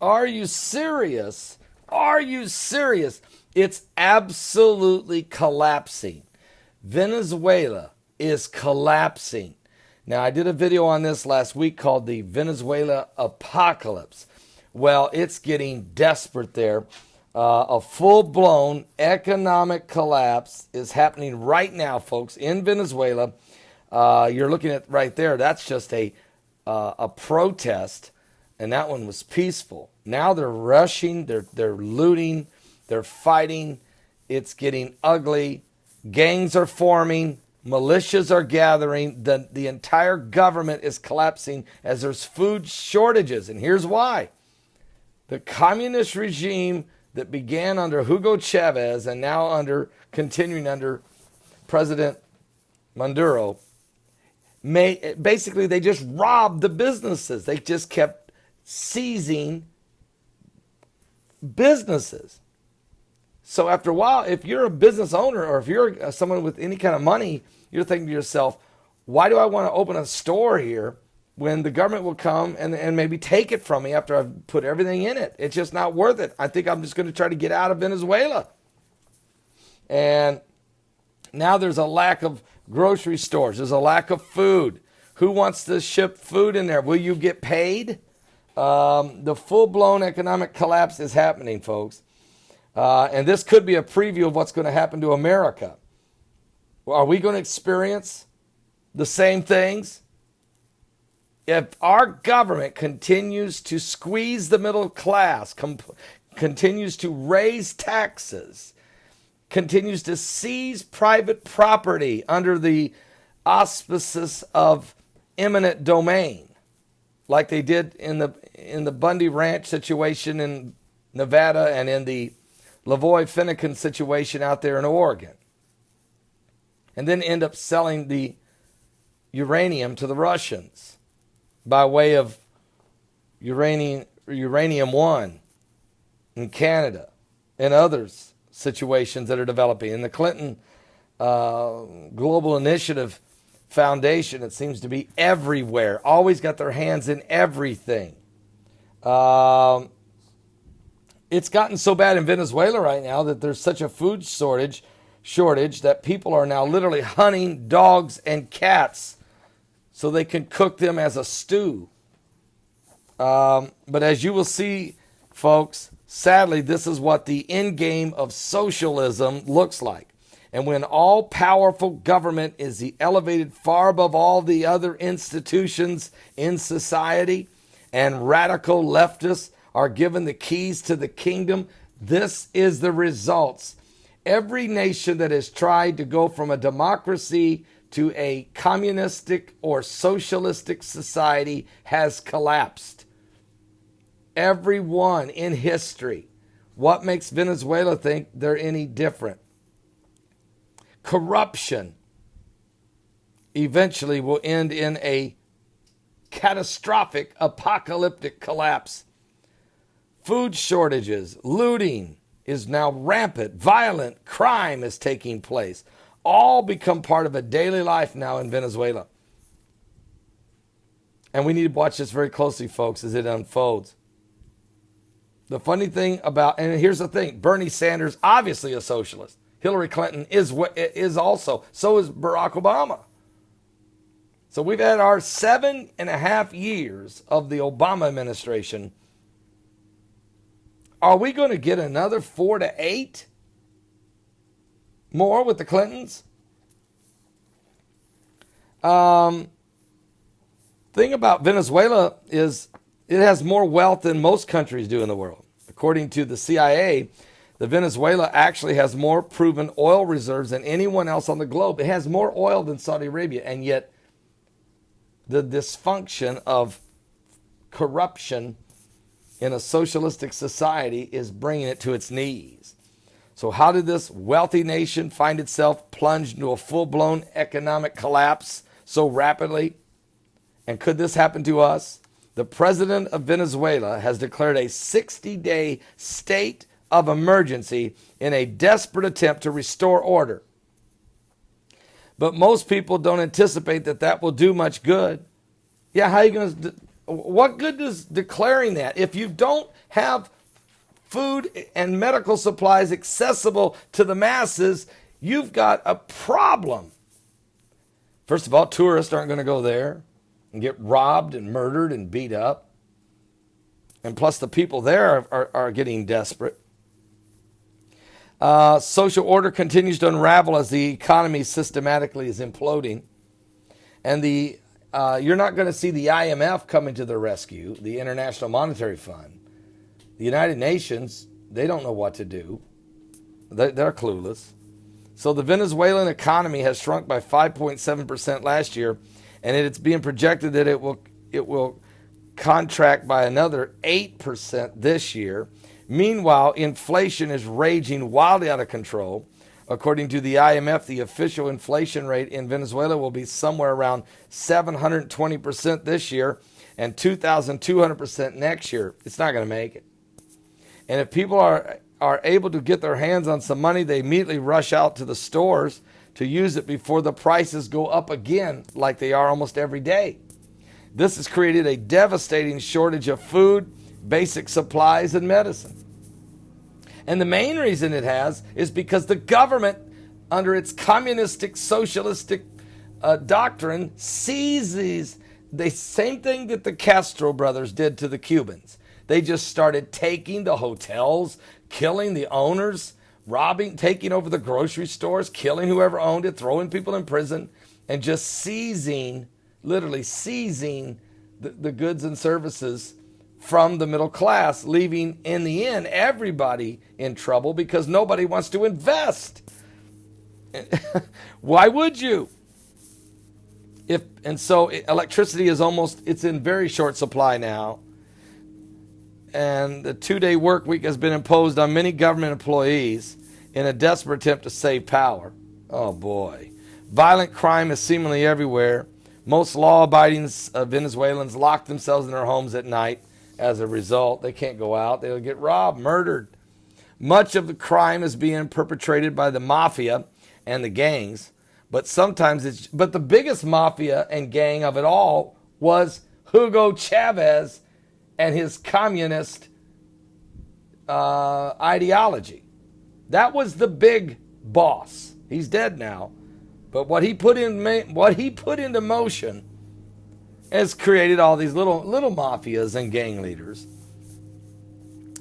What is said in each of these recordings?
Are you serious? Are you serious? It's absolutely collapsing. Venezuela is collapsing. Now, I did a video on this last week called the Venezuela Apocalypse. Well, it's getting desperate there. A full-blown economic collapse is happening right now, folks, in Venezuela. You're looking at right there. That's just a protest, and that one was peaceful. Now they're rushing, they're looting, they're fighting. It's getting ugly. Gangs are forming. Militias are gathering. The entire government is collapsing as there's food shortages. And here's why. The communist regime that began under Hugo Chavez and now continuing under President Maduro, basically they just robbed the businesses. They just kept seizing businesses. So after a while, if you're a business owner or if you're someone with any kind of money, you're thinking to yourself, why do I want to open a store here when the government will come and maybe take it from me after I've put everything in it? It's just not worth it. I think I'm just going to try to get out of Venezuela. And now there's a lack of grocery stores. There's a lack of food. Who wants to ship food in there? Will you get paid? The full-blown economic collapse is happening, folks. And this could be a preview of what's going to happen to America. Are we going to experience the same things? If our government continues to squeeze the middle class, continues to raise taxes, continues to seize private property under the auspices of eminent domain, like they did in the Bundy Ranch situation in Nevada and in the Lavoy Finnecane situation out there in Oregon, and then end up selling the uranium to the Russians by way of uranium one in Canada and others situations that are developing. In the Clinton Global Initiative Foundation, it seems to be everywhere, always got their hands in everything. It's gotten so bad in Venezuela right now that there's such a food shortage that people are now literally hunting dogs and cats so they can cook them as a stew. But as you will see, folks, sadly, this is what the end game of socialism looks like. And when all-powerful government is elevated far above all the other institutions in society, and radical leftists are given the keys to the kingdom, this is the results. Every nation that has tried to go from a democracy to a communistic or socialistic society has collapsed. Every one in history. What makes Venezuela think they're any different? Corruption eventually will end in a catastrophic apocalyptic collapse. Food shortages, looting is now rampant. Violent crime is taking place. All become part of a daily life now in Venezuela. And we need to watch this very closely, folks, as it unfolds. The funny thing about, and here's the thing, Bernie Sanders, obviously a socialist. Hillary Clinton is also. So is Barack Obama. So we've had our 7.5 years of the Obama administration. Are we going to get another 4 to 8 more with the Clintons? Thing about Venezuela is it has more wealth than most countries do in the world. According to the CIA, the Venezuela actually has more proven oil reserves than anyone else on the globe. It has more oil than Saudi Arabia, and yet the dysfunction of corruption in a socialistic society is bringing it to its knees. So how did this wealthy nation find itself plunged into a full-blown economic collapse so rapidly? And could this happen to us? The president of Venezuela has declared a 60-day state of emergency in a desperate attempt to restore order. But most people don't anticipate that will do much good. Yeah, how are you going to What good does declaring that? If you don't have food and medical supplies accessible to the masses, you've got a problem. First of all, tourists aren't going to go there and get robbed and murdered and beat up. And plus the people there are getting desperate. Social order continues to unravel as the economy systematically is imploding. And you're not going to see the IMF coming to the rescue, the International Monetary Fund. The United Nations, they don't know what to do. They're clueless. So the Venezuelan economy has shrunk by 5.7% last year, and it's being projected that it will contract by another 8% this year. Meanwhile, inflation is raging wildly out of control. According to the IMF, the official inflation rate in Venezuela will be somewhere around 720% this year and 2,200% next year. It's not going to make it. And if people are able to get their hands on some money, they immediately rush out to the stores to use it before the prices go up again, like they are almost every day. This has created a devastating shortage of food, basic supplies, and medicine. And the main reason it has is because the government, under its communistic, socialistic doctrine, sees the same thing that the Castro brothers did to the Cubans. They just started taking the hotels, killing the owners, robbing, taking over the grocery stores, killing whoever owned it, throwing people in prison, and just seizing, literally seizing the goods and services from the middle class, leaving, in the end, everybody in trouble because nobody wants to invest. Why would you? So electricity is it's in very short supply now. And the 2-day work week has been imposed on many government employees in a desperate attempt to save power. Oh boy. Violent crime is seemingly everywhere. Most law-abiding Venezuelans lock themselves in their homes at night. As a result, they can't go out. They'll get robbed, murdered. Much of the crime is being perpetrated by the mafia and the gangs. But the biggest mafia and gang of it all was Hugo Chavez and his communist ideology. That was the big boss. He's dead now. But what he put into motion has created all these little mafias and gang leaders.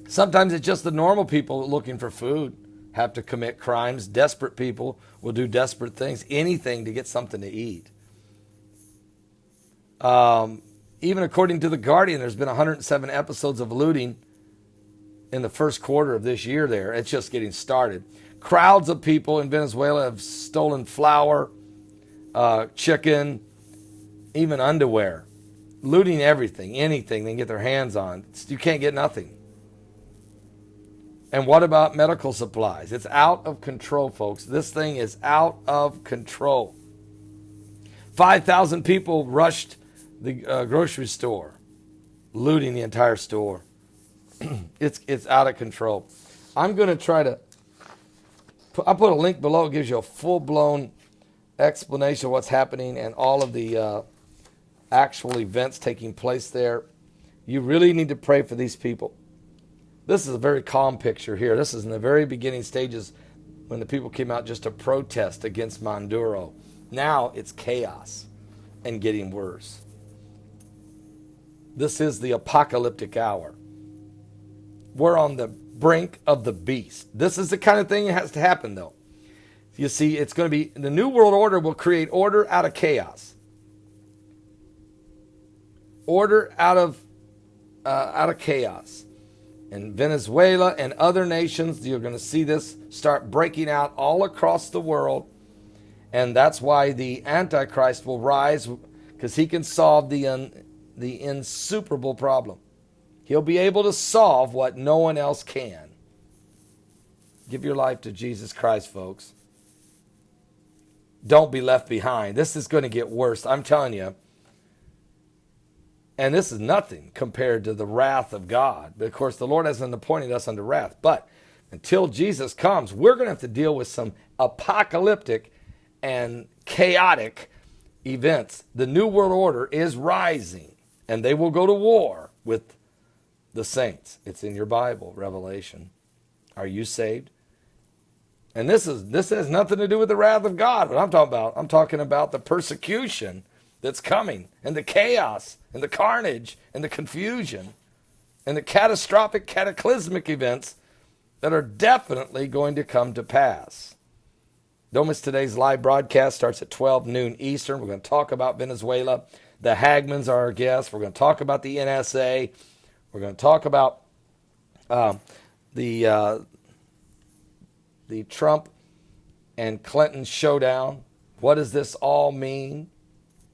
Sometimes it's just the normal people looking for food have to commit crimes. Desperate people will do desperate things, anything to get something to eat. Even according to The Guardian, there's been 107 episodes of looting in the first quarter of this year there. It's just getting started. Crowds of people in Venezuela have stolen flour, chicken, even underwear, looting everything, anything they can get their hands on. You can't get nothing. And what about medical supplies? It's out of control, folks. This thing is out of control. 5,000 people rushed the grocery store, looting the entire store. It's out of control. I'm going to try to... I'll put a link below. It gives you a full-blown explanation of what's happening and all of the actual events taking place there. You really need to pray for these people. This is a very calm picture here. This is in the very beginning stages when the people came out just to protest against Maduro. Now it's chaos and getting worse. This is the apocalyptic hour. We're on the brink of the beast. This is the kind of thing that has to happen, though. You see, it's going to be, the New World Order will create order out of chaos. Order out of chaos. In Venezuela and other nations, you're going to see this start breaking out all across the world. And that's why the Antichrist will rise, because he can solve the insuperable problem. He'll be able to solve what no one else can. Give your life to Jesus Christ, folks. Don't be left behind. This is going to get worse, I'm telling you. And this is nothing compared to the wrath of God. But of course, the Lord hasn't appointed us unto wrath. But until Jesus comes, we're going to have to deal with some apocalyptic and chaotic events. The New World Order is rising. and they will go to war with the saints. It's in your Bible, Revelation. Are you saved? And this has nothing to do with the wrath of God. What I'm talking about the persecution that's coming, and the chaos, and the carnage, and the confusion, and the catastrophic, cataclysmic events that are definitely going to come to pass. Don't miss today's live broadcast. Starts at 12 noon Eastern. We're going to talk about Venezuela. The Hagmans are our guests. We're going to talk about the NSA. We're going to talk about the Trump and Clinton showdown. What does this all mean?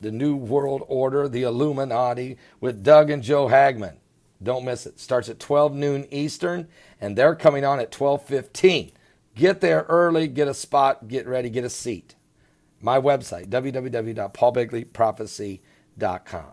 The New World Order, the Illuminati, with Doug and Joe Hagman. Don't miss it. Starts at 12 noon Eastern, and they're coming on at 12:15. Get there early, get a spot, get ready, get a seat. My website, www.paulbegleyprophecy.com.